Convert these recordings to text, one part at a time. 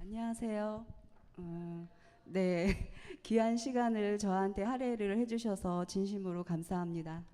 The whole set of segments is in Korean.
안녕하세요. 네, 귀한 시간을 저한테 할애를 해주셔서 진심으로 감사합니다.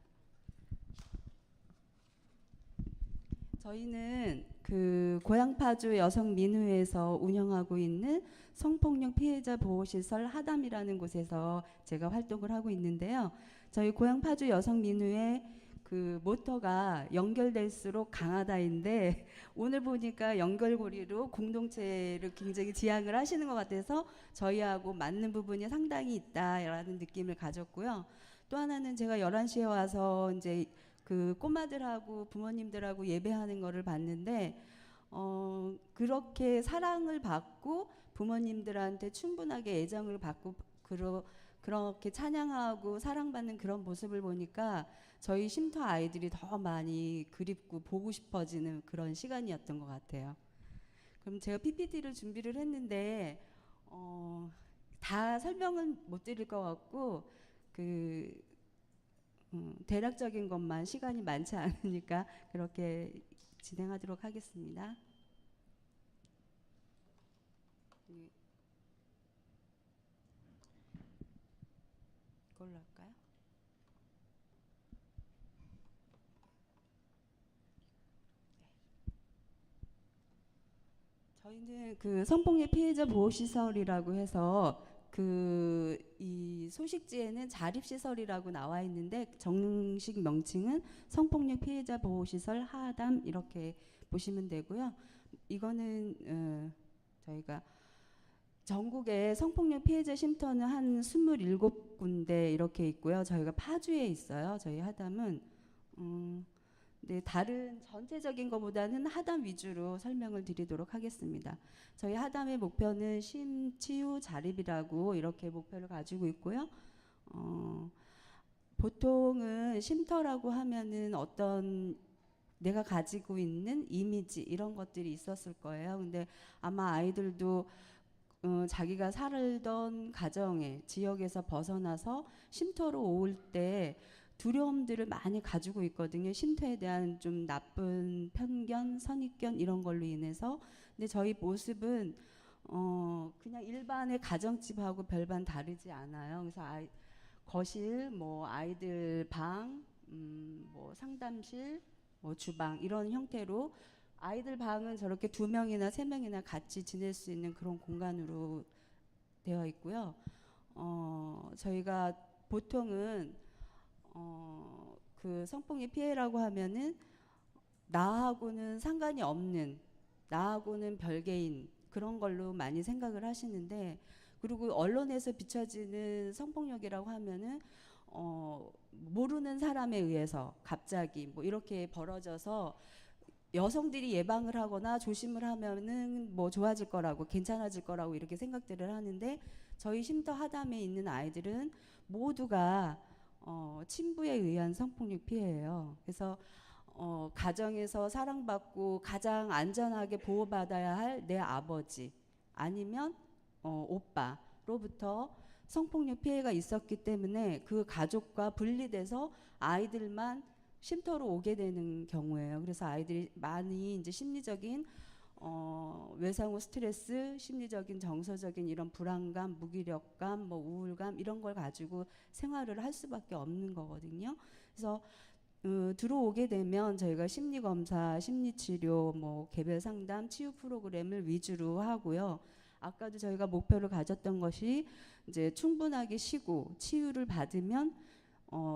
저희는 그 고향파주 여성민우회에서 운영하고 있는 성폭력 피해자 보호시설 하담이라는 곳에서 제가 활동을 하고 있는데요. 저희 고향파주 여성민우회 그 모토가 연결될수록 강하다인데 오늘 보니까 연결고리로 공동체를 굉장히 지향을 하시는 것 같아서 저희하고 맞는 부분이 상당히 있다라는 느낌을 가졌고요. 또 하나는 제가 11시에 와서 이제 그 꼬마들하고 부모님들하고 예배하는 거를 봤는데 그렇게 사랑을 받고 부모님들한테 충분하게 애정을 받고 그렇게 찬양하고 사랑받는 그런 모습을 보니까 저희 쉼터 아이들이 더 많이 그립고 보고 싶어지는 그런 시간이었던 것 같아요. 그럼 제가 PPT를 준비를 했는데 다 설명은 못 드릴 것 같고 그 대략적인 것만 시간이 많지 않으니까 그렇게 진행하도록 하겠습니다. 이걸로 할까요? 저희는 그 성폭력 피해자 보호시설이라고 해서 그 이 소식지에는 자립시설이라고 나와 있는데 정식 명칭은 성폭력 피해자 보호시설 하담 이렇게 보시면 되고요. 이거는 저희가 전국에 성폭력 피해자 쉼터는 한 27군데 이렇게 있고요. 저희가 파주에 있어요. 저희 하담은 네, 다른 전체적인 것보다는 하담 위주로 설명을 드리도록 하겠습니다. 저희 하담의 목표는 심치유 자립이라고 이렇게 목표를 가지고 있고요. 보통은 쉼터라고 하면은 어떤 내가 가지고 있는 이미지 이런 것들이 있었을 거예요. 근데 아마 아이들도 자기가 살던 가정에 지역에서 벗어나서 쉼터로 올 때 두려움들을 많이 가지고 있거든요. 쉼터에 대한 좀 나쁜 편견, 선입견 이런 걸로 인해서. 근데 저희 모습은 그냥 일반의 가정집하고 별반 다르지 않아요. 그래서 거실, 뭐 아이들 방, 뭐 상담실, 뭐 주방 이런 형태로 아이들 방은 저렇게 2명이나 3명이나 같이 지낼 수 있는 그런 공간으로 되어 있고요. 저희가 보통은 그 성폭력 피해라고 하면은 나하고는 상관이 없는, 나하고는 별개인 그런 걸로 많이 생각을 하시는데, 그리고 언론에서 비춰지는 성폭력이라고 하면은 모르는 사람에 의해서 갑자기 뭐 이렇게 벌어져서 여성들이 예방을 하거나 조심을 하면은 뭐 좋아질 거라고 괜찮아질 거라고 이렇게 생각들을 하는데, 저희 쉼터 하담에 있는 아이들은 모두가 친부에 의한 성폭력 피해예요. 그래서 가정에서 사랑받고 가장 안전하게 보호받아야 할 내 아버지 아니면 오빠로부터 성폭력 피해가 있었기 때문에 그 가족과 분리돼서 아이들만 쉼터로 오게 되는 경우예요. 그래서 아이들이 많이 이제 심리적인 외상후 스트레스, 심리적인 정서적인 이런 불안감, 무기력감, 뭐 우울감 이런 걸 가지고 생활을 할 수밖에 없는 거거든요. 그래서 들어오게 되면 저희가 심리검사, 심리치료, 뭐 개별 상담, 치유 프로그램을 위주로 하고요. 아까도 저희가 목표를 가졌던 것이 이제 충분하게 쉬고 치유를 받으면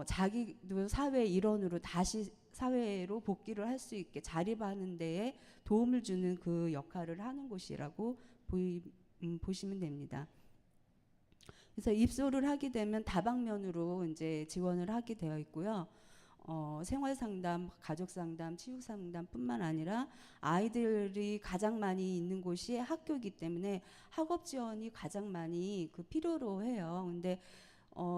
자기도 사회 일원으로 다시 사회로 복귀를 할 수 있게 자립하는 데에 도움을 주는 그 역할을 하는 곳이라고 보시면 됩니다. 그래서 입소를 하게 되면 다방면으로 이제 지원을 하게 되어 있고요. 생활 상담, 가족 상담, 치유 상담뿐만 아니라 아이들이 가장 많이 있는 곳이 학교이기 때문에 학업 지원이 가장 많이 그 필요로 해요. 근데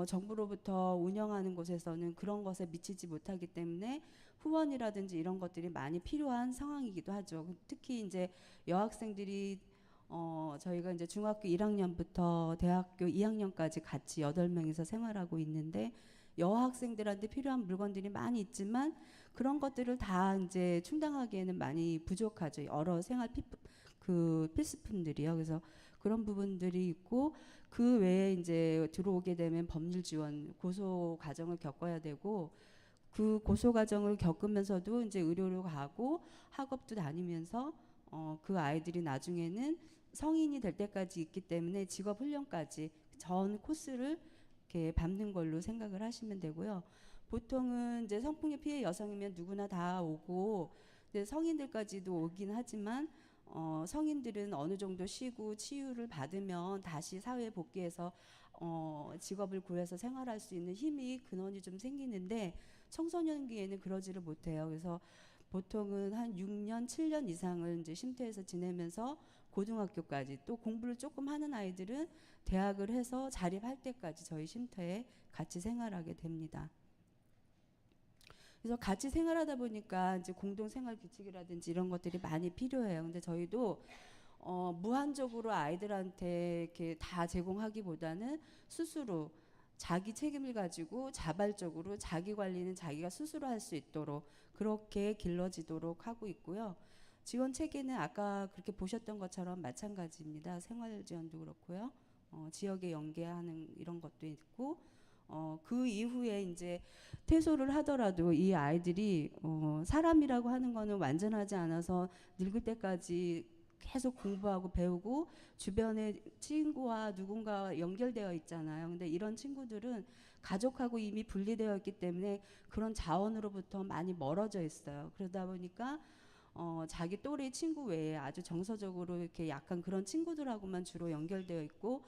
정부로부터 운영하는 곳에서는 그런 것에 미치지 못하기 때문에 후원이라든지 이런 것들이 많이 필요한 상황이기도 하죠. 특히 이제 여학생들이 저희가 이제 중학교 1학년부터 대학교 2학년까지 같이 8명이서 생활하고 있는데 여학생들한테 필요한 물건들이 많이 있지만 그런 것들을 다 이제 충당하기에는 많이 부족하죠. 여러 생활 그 필수품들이요. 그래서 그런 부분들이 있고 그 외에 이제 들어오게 되면 법률 지원 고소 과정을 겪어야 되고 그 고소 과정을 겪으면서도 이제 의료로 가고 학업도 다니면서 그 아이들이 나중에는 성인이 될 때까지 있기 때문에 직업 훈련까지 전 코스를 이렇게 밟는 걸로 생각을 하시면 되고요. 보통은 이제 성폭력 피해 여성이면 누구나 다 오고 이제 성인들까지도 오긴 하지만 성인들은 어느 정도 쉬고 치유를 받으면 다시 사회에 복귀해서 직업을 구해서 생활할 수 있는 힘이 근원이 좀 생기는데 청소년기에는 그러지를 못해요. 그래서 보통은 한 6년, 7년 이상을 이제 쉼터에서 지내면서 고등학교까지 또 공부를 조금 하는 아이들은 대학을 해서 자립할 때까지 저희 쉼터에 같이 생활하게 됩니다. 그래서 같이 생활하다 보니까 이제 공동 생활 규칙이라든지 이런 것들이 많이 필요해요. 근데 저희도 무한적으로 아이들한테 이렇게 다 제공하기보다는 스스로 자기 책임을 가지고 자발적으로 자기 관리는 자기가 스스로 할 수 있도록 그렇게 길러지도록 하고 있고요. 지원 체계는 아까 그렇게 보셨던 것처럼 마찬가지입니다. 생활 지원도 그렇고요. 지역에 연계하는 이런 것도 있고 그 이후에 이제 퇴소를 하더라도 이 아이들이 사람이라고 하는 거는 완전하지 않아서 늙을 때까지 계속 공부하고 배우고 주변에 친구와 누군가와 연결되어 있잖아요. 근데 이런 친구들은 가족하고 이미 분리되어 있기 때문에 그런 자원으로부터 많이 멀어져 있어요. 그러다 보니까 자기 또래 친구 외에 아주 정서적으로 이렇게 약간 그런 친구들하고만 주로 연결되어 있고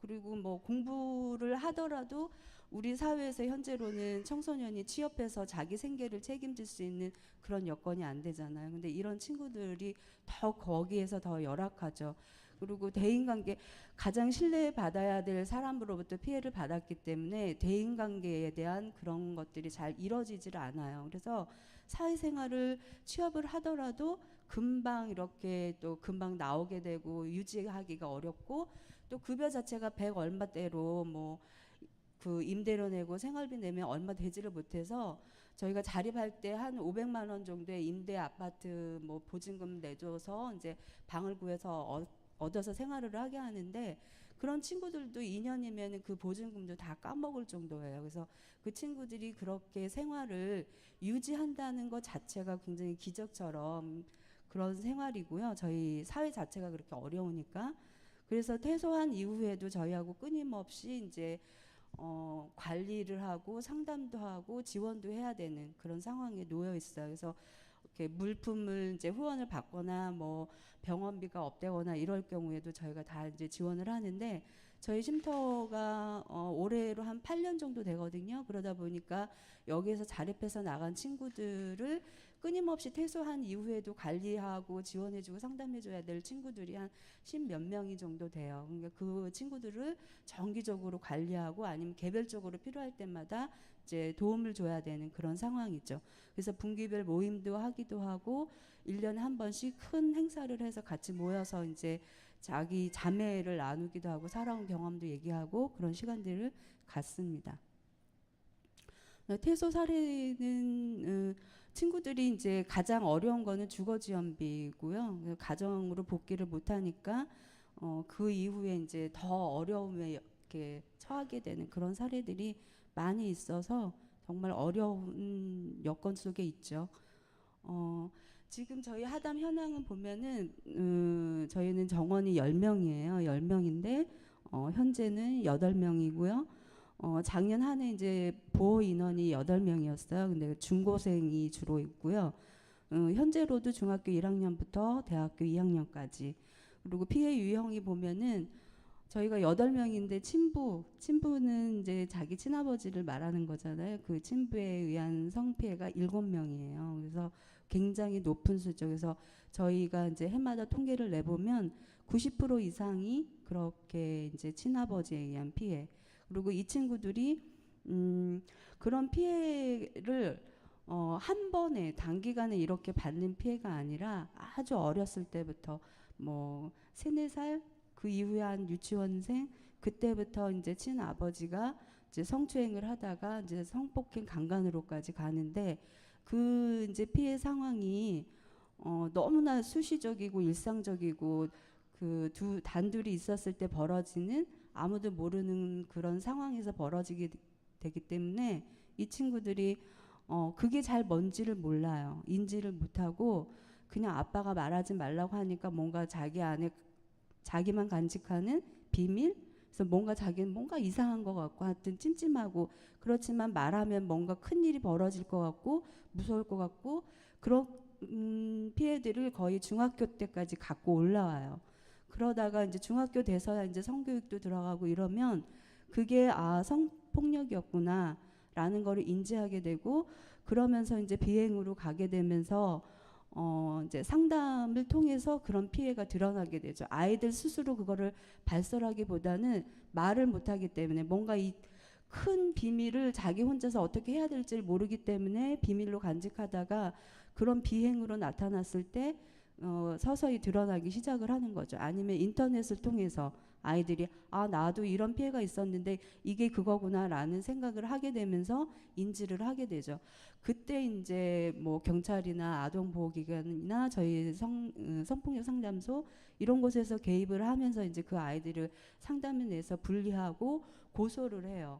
그리고 뭐 공부를 하더라도 우리 사회에서 현재로는 청소년이 취업해서 자기 생계를 책임질 수 있는 그런 여건이 안 되잖아요. 근데 이런 친구들이 더 거기에서 더 열악하죠. 그리고 대인관계 가장 신뢰받아야 될 사람으로부터 피해를 받았기 때문에 대인관계에 대한 그런 것들이 잘 이루어지질 않아요. 그래서 사회생활을 취업을 하더라도 금방 이렇게 또 금방 나오게 되고 유지하기가 어렵고 또 급여 자체가 100 얼마대로 뭐 그 임대료 내고 생활비 내면 얼마 되지를 못해서 저희가 자립할 때 한 500만 원 정도의 임대 아파트 뭐 보증금 내줘서 이제 방을 구해서 얻어서 생활을 하게 하는데 그런 친구들도 2년이면 그 보증금도 다 까먹을 정도예요. 그래서 그 친구들이 그렇게 생활을 유지한다는 것 자체가 굉장히 기적처럼 그런 생활이고요. 저희 사회 자체가 그렇게 어려우니까. 그래서 퇴소한 이후에도 저희하고 끊임없이 이제 관리를 하고 상담도 하고 지원도 해야 되는 그런 상황에 놓여 있어요. 그래서 이렇게 물품을 이제 후원을 받거나 뭐 병원비가 없대거나 이럴 경우에도 저희가 다 이제 지원을 하는데 저희 쉼터가 올해로 한 8년 정도 되거든요. 그러다 보니까 여기에서 자립해서 나간 친구들을 끊임없이 퇴소한 이후에도 관리하고 지원해주고 상담해줘야 될 친구들이 한 10몇 명이 정도 돼요. 그러니까 그 친구들을 정기적으로 관리하고 아니면 개별적으로 필요할 때마다 이제 도움을 줘야 되는 그런 상황이죠. 그래서 분기별 모임도 하기도 하고 1년에 한 번씩 큰 행사를 해서 같이 모여서 이제 자기 자매를 나누기도 하고 살아온 경험도 얘기하고 그런 시간들을 갖습니다. 퇴소 사례는 친구들이 이제 가장 어려운 거는 주거 지원비고요. 가정으로 복귀를 못하니까 그 이후에 이제 더 어려움에 이렇게 처하게 되는 그런 사례들이 많이 있어서 정말 어려운 여건 속에 있죠. 지금 저희 하담 현황은 보면은 저희는 정원이 10명이에요. 10명인데 현재는 8명이고요. 작년 한 해 이제 보호 인원이 8명이었어요. 근데 중고생이 주로 있고요. 현재로도 중학교 1학년부터 대학교 2학년까지. 그리고 피해 유형이 보면은 저희가 8명인데 친부는 이제 자기 친아버지를 말하는 거잖아요. 그 친부에 의한 성피해가 7명이에요. 그래서 굉장히 높은 수죠. 그래서 저희가 이제 해마다 통계를 내보면 90% 이상이 그렇게 이제 친아버지에 의한 피해. 그리고 이 친구들이 그런 피해를 한 번에 단기간에 이렇게 받는 피해가 아니라 아주 어렸을 때부터 뭐 3, 4살 그 이후에 한 유치원생 그때부터 이제 친아버지가 이제 성추행을 하다가 이제 성폭행 강간으로까지 가는데 그 이제 피해 상황이 너무나 수시적이고 일상적이고 그 두 단둘이 있었을 때 벌어지는 아무도 모르는 그런 상황에서 벌어지게 되기 때문에 이 친구들이 그게 잘 뭔지를 몰라요. 인지를 못하고 그냥 아빠가 말하지 말라고 하니까 뭔가 자기 안에 자기만 간직하는 비밀, 그래서 뭔가 자기는 뭔가 이상한 것 같고 하여튼 찜찜하고, 그렇지만 말하면 뭔가 큰 일이 벌어질 것 같고 무서울 것 같고, 그런 피해들을 거의 중학교 때까지 갖고 올라와요. 그러다가 이제 중학교 돼서야 이제 성교육도 들어가고 이러면 그게 성폭력이었구나 라는 거를 인지하게 되고, 그러면서 이제 비행으로 가게 되면서 이제 상담을 통해서 그런 피해가 드러나게 되죠. 아이들 스스로 그거를 발설하기보다는 말을 못하기 때문에, 뭔가 이 큰 비밀을 자기 혼자서 어떻게 해야 될지를 모르기 때문에 비밀로 간직하다가 그런 비행으로 나타났을 때 서서히 드러나기 시작을 하는 거죠. 아니면 인터넷을 통해서 아이들이 나도 이런 피해가 있었는데 이게 그거구나라는 생각을 하게 되면서 인지를 하게 되죠. 그때 이제 뭐 경찰이나 아동보호기관이나 저희 성폭력 상담소 이런 곳에서 개입을 하면서 이제 그 아이들을 상담을 내서 분리하고 고소를 해요.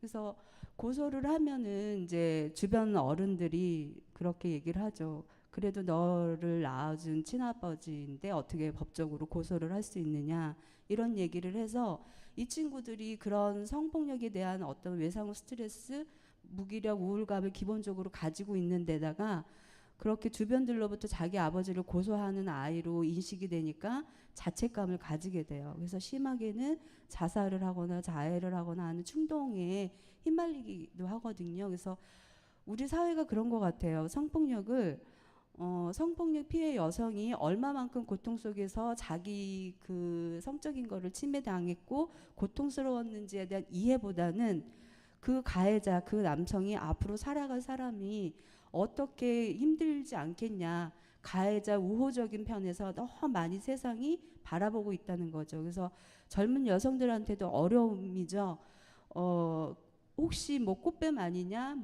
그래서 고소를 하면은 이제 주변 어른들이 그렇게 얘기를 하죠. 그래도 너를 낳아준 친아버지인데 어떻게 법적으로 고소를 할 수 있느냐, 이런 얘기를 해서 이 친구들이 그런 성폭력에 대한 어떤 외상 스트레스, 무기력, 우울감을 기본적으로 가지고 있는 데다가 그렇게 주변들로부터 자기 아버지를 고소하는 아이로 인식이 되니까 자책감을 가지게 돼요. 그래서 심하게는 자살을 하거나 자해를 하거나 하는 충동에 휘말리기도 하거든요. 그래서 우리 사회가 그런 것 같아요. 성폭력 피해 여성이 얼마만큼 고통 속에서 자기 그 성적인 거를 침해당했고 고통스러웠는지에 대한 이해보다는 그 가해자, 그 남성이 앞으로 살아갈 사람이 어떻게 힘들지 않겠냐, 가해자 우호적인 편에서 너무 많이 세상이 바라보고 있다는 거죠. 그래서 젊은 여성들한테도 어려움이죠. 혹시 뭐 꽃뱀 아니냐,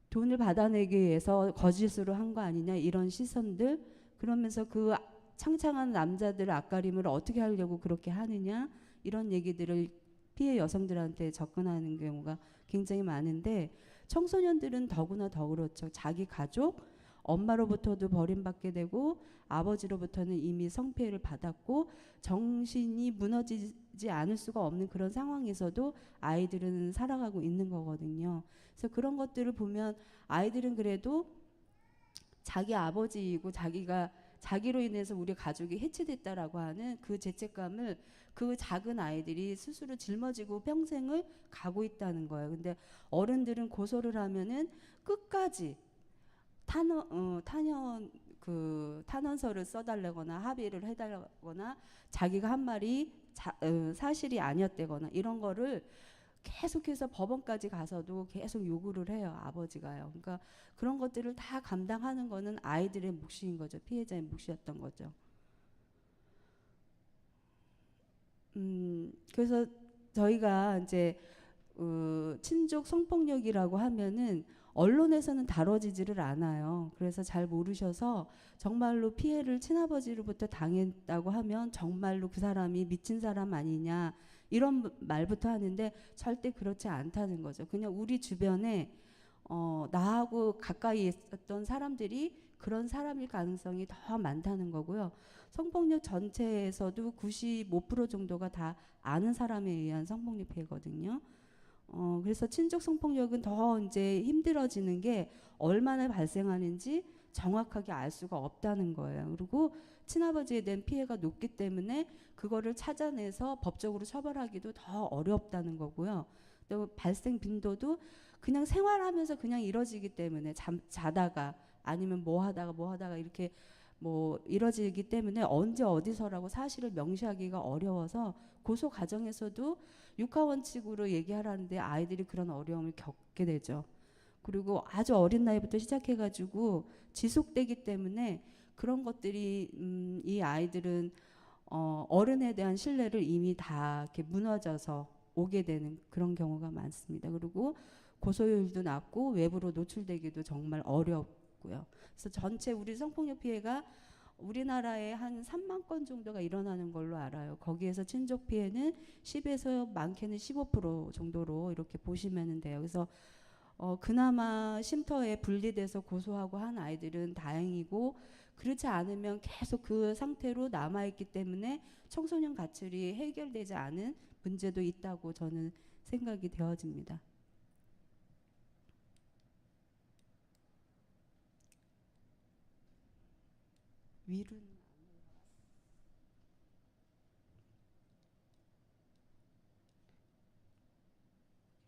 돈을 받아내기 위해서 거짓으로 한 거 아니냐, 이런 시선들, 그러면서 그 창창한 남자들 앞가림을 어떻게 하려고 그렇게 하느냐, 이런 얘기들을 피해 여성들한테 접근하는 경우가 굉장히 많은데, 청소년들은 더구나 더 그렇죠. 자기 가족, 엄마로부터도 버림받게 되고 아버지로부터는 이미 성피해를 받았고 정신이 무너지지 않을 수가 없는 그런 상황에서도 아이들은 살아가고 있는 거거든요. 그래서 그런 것들을 보면 아이들은 그래도 자기 아버지이고 자기로 인해서 우리 가족이 해체됐다라고 하는 그 죄책감을 그 작은 아이들이 스스로 짊어지고 평생을 가고 있다는 거예요. 근데 어른들은 고소를 하면은 끝까지 탄원서를 써달라거나 합의를 해달라거나 자기가 한 말이 사실이 아니었다거나 이런 거를 계속해서 법원까지 가서도 계속 요구를 해요. 아버지가요. 그러니까 그런 것들을 다 감당하는 거는 아이들의 몫인 거죠. 피해자의 몫이었던 거죠. 그래서 저희가 이제 친족 성폭력이라고 하면은 언론에서는 다뤄지지를 않아요. 그래서 잘 모르셔서 정말로 피해를 친아버지로부터 당했다고 하면 정말로 그 사람이 미친 사람 아니냐, 이런 말부터 하는데 절대 그렇지 않다는 거죠. 그냥 우리 주변에 나하고 가까이 있었던 사람들이 그런 사람일 가능성이 더 많다는 거고요. 성폭력 전체에서도 95% 정도가 다 아는 사람에 의한 성폭력 피해거든요. 그래서 친족 성폭력은 더 이제 힘들어지는 게 얼마나 발생하는지 정확하게 알 수가 없다는 거예요. 그리고 친아버지에 대한 피해가 높기 때문에 그거를 찾아내서 법적으로 처벌하기도 더 어렵다는 거고요. 또 발생 빈도도 그냥 생활하면서 그냥 이뤄지기 때문에 자다가 아니면 뭐 하다가 이렇게 뭐 이뤄지기 때문에 언제 어디서라고 사실을 명시하기가 어려워서 고소 과정에서도 육하원칙으로 얘기하라는데 아이들이 그런 어려움을 겪게 되죠. 그리고 아주 어린 나이부터 시작해가지고 지속되기 때문에 그런 것들이 이 아이들은 어른에 대한 신뢰를 이미 다 이렇게 무너져서 오게 되는 그런 경우가 많습니다. 그리고 고소율도 낮고 외부로 노출되기도 정말 있고요. 그래서 전체 우리 성폭력 피해가 우리나라에 한 3만 건 정도가 일어나는 걸로 알아요. 거기에서 친족 피해는 10에서 많게는 15% 정도로 이렇게 보시면 돼요. 그래서 그나마 쉼터에 분리돼서 고소하고 한 아이들은 다행이고, 그렇지 않으면 계속 그 상태로 남아있기 때문에 청소년 가출이 해결되지 않은 문제도 있다고 저는 생각이 되어집니다. 위로는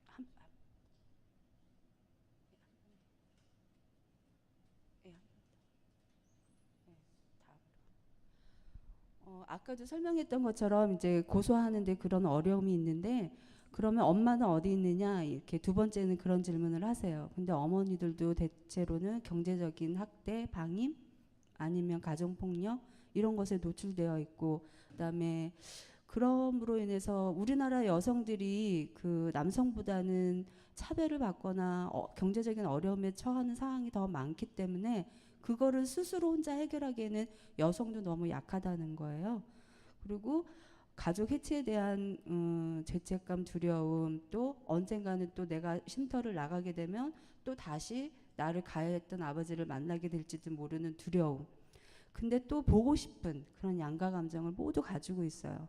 한, 예, 아까도 설명했던 것처럼 이제 고소하는데 그런 어려움이 있는데, 그러면 엄마는 어디 있느냐 이렇게 두 번째는 그런 질문을 하세요. 근데 어머니들도 대체로는 경제적인 학대, 방임 아니면 가정폭력 이런 것에 노출되어 있고, 그다음에 그럼으로 인해서 우리나라 여성들이 그 남성보다는 차별을 받거나 경제적인 어려움에 처하는 상황이 더 많기 때문에 그거를 스스로 혼자 해결하기에는 여성도 너무 약하다는 거예요. 그리고 가족 해체에 대한 죄책감, 두려움, 또 언젠가는 또 내가 쉼터를 나가게 되면 또 다시 나를 가해했던 아버지를 만나게 될지도 모르는 두려움. 근데 또 보고 싶은 그런 양가 감정을 모두 가지고 있어요.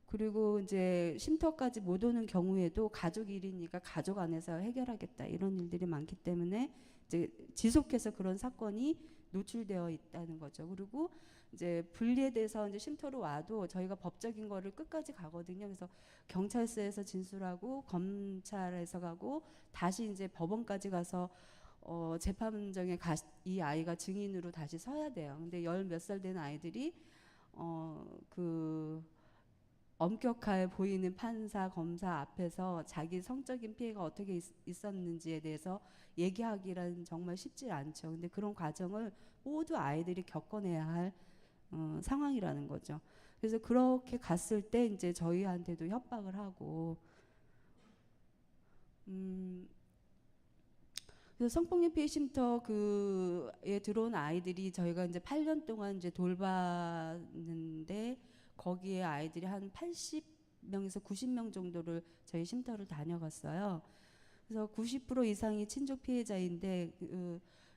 그리고 이제 쉼터까지 못 오는 경우에도 가족 일이니까 가족 안에서 해결하겠다 이런 일들이 많기 때문에 이제 지속해서 그런 사건이 노출되어 있다는 거죠. 그리고 이제 분리돼서 이제 쉼터로 와도 저희가 법적인 거를 끝까지 가거든요. 그래서 경찰서에서 진술하고 검찰에서 가고 다시 이제 법원까지 가서 재판정에 이 아이가 증인으로 다시 서야 돼요. 근데 10몇 살 된 아이들이 그 엄격해 보이는 판사, 검사 앞에서 자기 성적인 피해가 어떻게 있었는지에 대해서 얘기하기란 정말 쉽지 않죠. 근데 그런 과정을 모두 아이들이 겪어내야 할 상황이라는 거죠. 그래서 그렇게 갔을 때 이제 저희한테도 협박을 하고, 그래서 성폭력 피해 쉼터 그에 들어온 아이들이 저희가 이제 8년 동안 이제 돌봤는데, 거기에 아이들이 한 80명에서 90명 정도를 저희 쉼터를 다녀갔어요. 그래서 90% 이상이 친족 피해자인데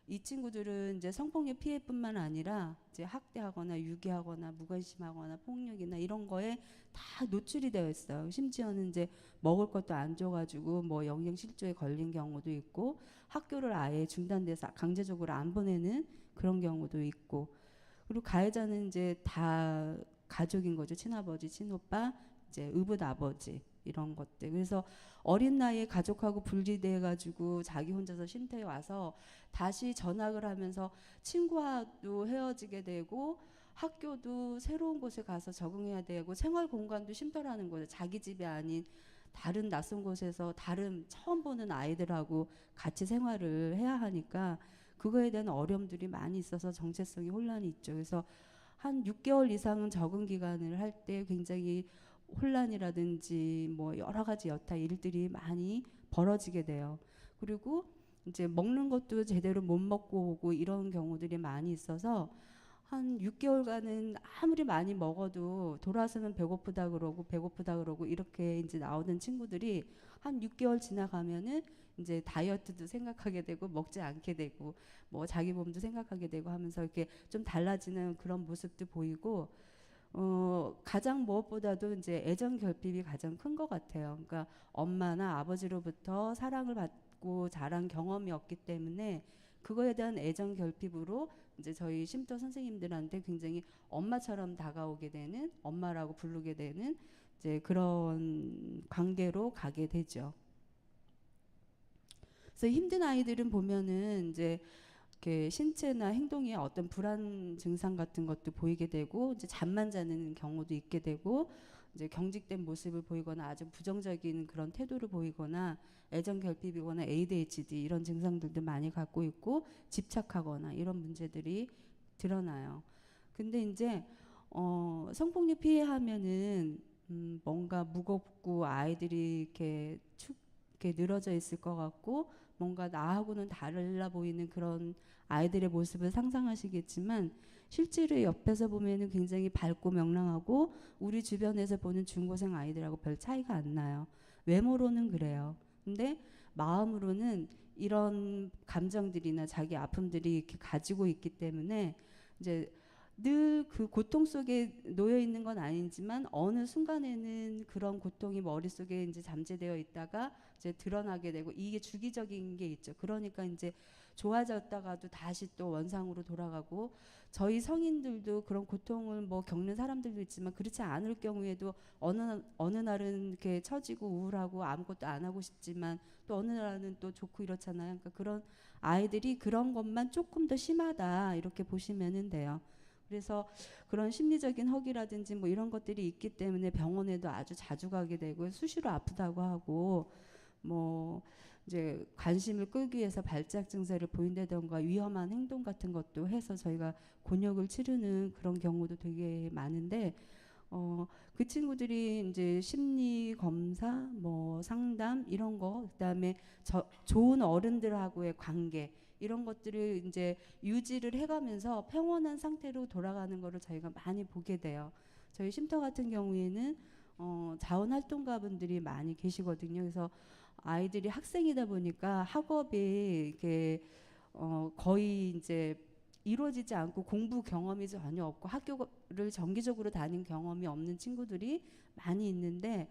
이 친구들은 이제 성폭력 피해뿐만 아니라 이제 학대하거나 유기하거나 무관심하거나 폭력이나 이런 거에 다 노출이 되어 있어요. 심지어는 이제 먹을 것도 안 줘가지고 뭐 영양실조에 걸린 경우도 있고, 학교를 아예 중단돼서 강제적으로 안 보내는 그런 경우도 있고, 그리고 가해자는 이제 다 가족인 거죠. 친아버지, 친오빠, 이제 의붓아버지 이런 것들. 그래서 어린 나이에 가족하고 분리돼 가지고 자기 혼자서 쉼터에 와서 다시 전학을 하면서 친구와도 헤어지게 되고, 학교도 새로운 곳에 가서 적응해야 되고, 생활 공간도 쉼터라는 거죠. 자기 집이 아닌 다른 낯선 곳에서 다른 처음 보는 아이들하고 같이 생활을 해야 하니까 그거에 대한 어려움들이 많이 있어서 정체성이 혼란이 있죠. 그래서 한 6개월 이상은 적응 기간을 할 때 굉장히 혼란이라든지 뭐 여러 가지 여타 일들이 많이 벌어지게 돼요. 그리고 이제 먹는 것도 제대로 못 먹고 오고 이런 경우들이 많이 있어서 한 6개월간은 아무리 많이 먹어도 돌아서면 배고프다 그러고 이렇게 이제 나오던 친구들이 한 6개월 지나가면은 이제 다이어트도 생각하게 되고 먹지 않게 되고 뭐 자기 몸도 생각하게 되고 하면서 이렇게 좀 달라지는 그런 모습도 보이고, 가장 무엇보다도 이제 애정 결핍이 가장 큰 것 같아요. 그러니까 엄마나 아버지로부터 사랑을 받고 자란 경험이 없기 때문에 그거에 대한 애정 결핍으로 이제 저희 쉼터 선생님들한테 굉장히 엄마처럼 다가오게 되는, 엄마라고 부르게 되는 이제 그런 관계로 가게 되죠. 그래서 힘든 아이들은 보면은 이제 이렇게 신체나 행동에 어떤 불안 증상 같은 것도 보이게 되고, 이제 잠만 자는 경우도 있게 되고, 이제 경직된 모습을 보이거나 아주 부정적인 그런 태도를 보이거나 애정 결핍이거나 ADHD 이런 증상들도 많이 갖고 있고, 집착하거나 이런 문제들이 드러나요. 근데 이제 성폭력 피해하면은 뭔가 무겁고 아이들이 이렇게 이렇게 늘어져 있을 것 같고 뭔가 나하고는 달라 보이는 그런 아이들의 모습을 상상하시겠지만 실제로 옆에서 보면은 굉장히 밝고 명랑하고 우리 주변에서 보는 중고생 아이들하고 별 차이가 안 나요. 외모로는 그래요. 근데 마음으로는 이런 감정들이나 자기 아픔들이 이렇게 가지고 있기 때문에 이제 늘 그 고통 속에 놓여 있는 건 아니지만 어느 순간에는 그런 고통이 머릿속에 이제 잠재되어 있다가 이제 드러나게 되고 이게 주기적인 게 있죠. 그러니까 이제 좋아졌다가도 다시 또 원상으로 돌아가고 저희 성인들도 그런 고통을 뭐 겪는 사람들도 있지만 그렇지 않을 경우에도 어느 날은 이렇게 처지고 우울하고 아무것도 안 하고 싶지만 또 어느 날은 또 좋고 이렇잖아요. 그러니까 그런 아이들이 그런 것만 조금 더 심하다 이렇게 보시면은 돼요. 그래서 그런 심리적인 허기라든지 뭐 이런 것들이 있기 때문에 병원에도 아주 자주 가게 되고 수시로 아프다고 하고 뭐 이제 관심을 끌기 위해서 발작 증세를 보인다던가 위험한 행동 같은 것도 해서 저희가 곤욕을 치르는 그런 경우도 되게 많은데 그 친구들이 이제 심리 검사, 뭐 상담 이런 거, 그다음에 좋은 어른들하고의 관계 이런 것들을 이제 유지를 해가면서 평온한 상태로 돌아가는 거를 저희가 많이 보게 돼요. 저희 쉼터 같은 경우에는 자원활동가분들이 많이 계시거든요. 그래서 아이들이 학생이다 보니까 학업이 이렇게 거의 이제 이루어지지 않고 공부 경험이 전혀 없고 학교를 정기적으로 다닌 경험이 없는 친구들이 많이 있는데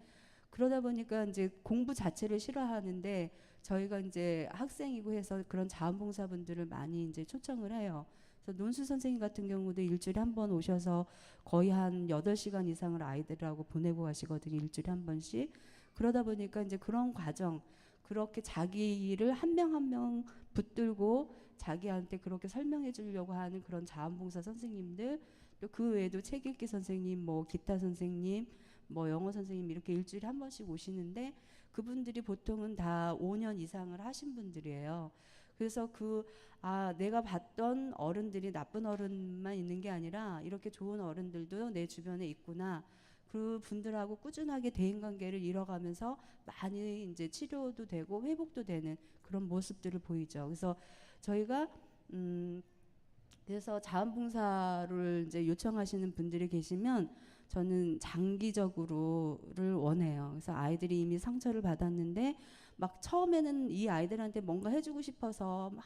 그러다 보니까 이제 공부 자체를 싫어하는데 저희가 이제 학생이고 해서 그런 자원봉사분들을 많이 이제 초청을 해요. 그래서 논술 선생님 같은 경우도 일주일에 한 번 오셔서 거의 한 8시간 이상을 아이들하고 보내고 가시거든요. 일주일에 한 번씩. 그러다 보니까 이제 그런 과정, 그렇게 자기를 한 명 한 명 붙들고 자기한테 그렇게 설명해 주려고 하는 그런 자원봉사 선생님들, 또 그 외에도 책 읽기 선생님, 뭐 기타 선생님, 뭐 영어 선생님 이렇게 일주일에 한 번씩 오시는데 그분들이 보통은 다 5년 이상을 하신 분들이에요. 그래서 내가 봤던 어른들이 나쁜 어른만 있는 게 아니라 이렇게 좋은 어른들도 내 주변에 있구나. 그 분들하고 꾸준하게 대인관계를 이뤄가면서 많이 이제 치료도 되고 회복도 되는 그런 모습들을 보이죠. 그래서 저희가 그래서 자원봉사를 이제 요청하시는 분들이 계시면 저는 장기적으로를 원해요. 그래서 아이들이 이미 상처를 받았는데 막 처음에는 이 아이들한테 뭔가 해주고 싶어서 막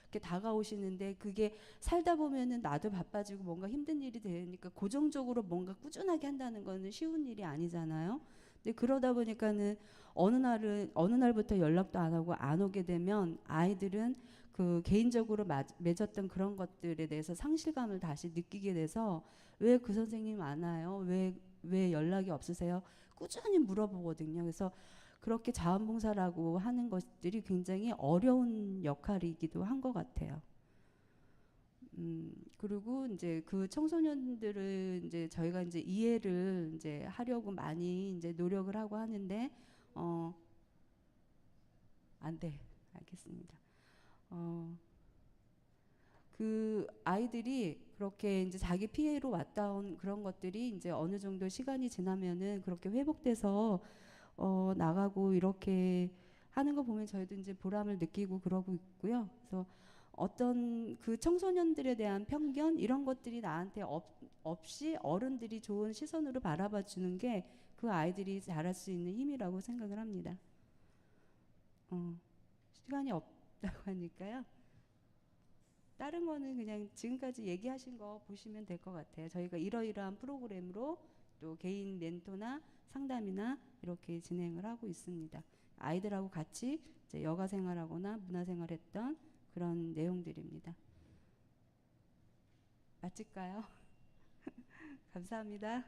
이렇게 다가오시는데 그게 살다 보면은 나도 바빠지고 뭔가 힘든 일이 되니까 고정적으로 뭔가 꾸준하게 한다는 거는 쉬운 일이 아니잖아요. 근데 그러다 보니까는 어느 날부터 연락도 안 하고 안 오게 되면 아이들은 그 개인적으로 맺었던 그런 것들에 대해서 상실감을 다시 느끼게 돼서 왜 그 선생님 안 와요? 왜 연락이 없으세요? 꾸준히 물어보거든요. 그래서 그렇게 자원봉사라고 하는 것들이 굉장히 어려운 역할이기도 한 것 같아요. 그리고 이제 그 청소년들을 이제 저희가 이제 이해를 이제 하려고 많이 이제 노력을 하고 하는데 안 돼. 알겠습니다. 그 아이들이 그렇게 이제 자기 피해로 왔다 온 그런 것들이 이제 어느 정도 시간이 지나면은 그렇게 회복돼서 나가고 이렇게 하는 거 보면 저희도 이제 보람을 느끼고 그러고 있고요. 그래서 어떤 그 청소년들에 대한 편견 이런 것들이 나한테 없이 어른들이 좋은 시선으로 바라봐 주는 게 그 아이들이 자랄 수 있는 힘이라고 생각을 합니다. 시간이 없다고 하니까요. 다른 거는 그냥 지금까지 얘기하신 거 보시면 될 것 같아요. 저희가 이러이러한 프로그램으로 또 개인 멘토나 상담이나 이렇게 진행을 하고 있습니다. 아이들하고 같이 이제 여가 생활하거나 문화 생활했던 그런 내용들입니다. 마칠까요? 감사합니다.